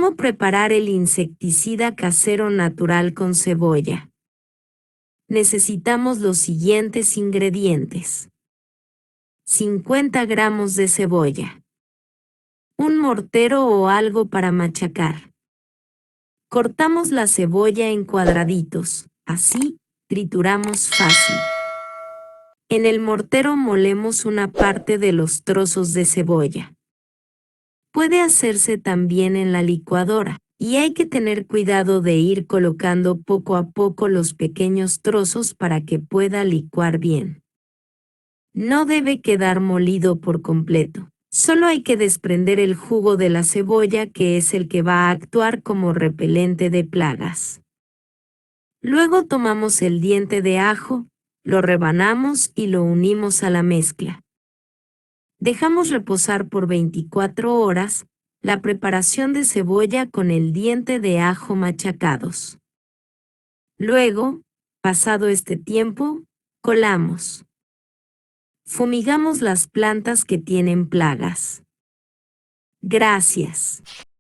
¿Cómo preparar el insecticida casero natural con cebolla? Necesitamos los siguientes ingredientes: 50 gramos de cebolla, un mortero o algo para machacar. Cortamos la cebolla en cuadraditos, así trituramos fácil. En el mortero molemos una parte de los trozos de cebolla. Puede hacerse también en la licuadora, y hay que tener cuidado de ir colocando poco a poco los pequeños trozos para que pueda licuar bien. No debe quedar molido por completo. Solo hay que desprender el jugo de la cebolla, que es el que va a actuar como repelente de plagas. Luego tomamos el diente de ajo, lo rebanamos y lo unimos a la mezcla. Dejamos reposar por 24 horas la preparación de cebolla con el diente de ajo machacados. Luego, pasado este tiempo, colamos. Fumigamos las plantas que tienen plagas. Gracias.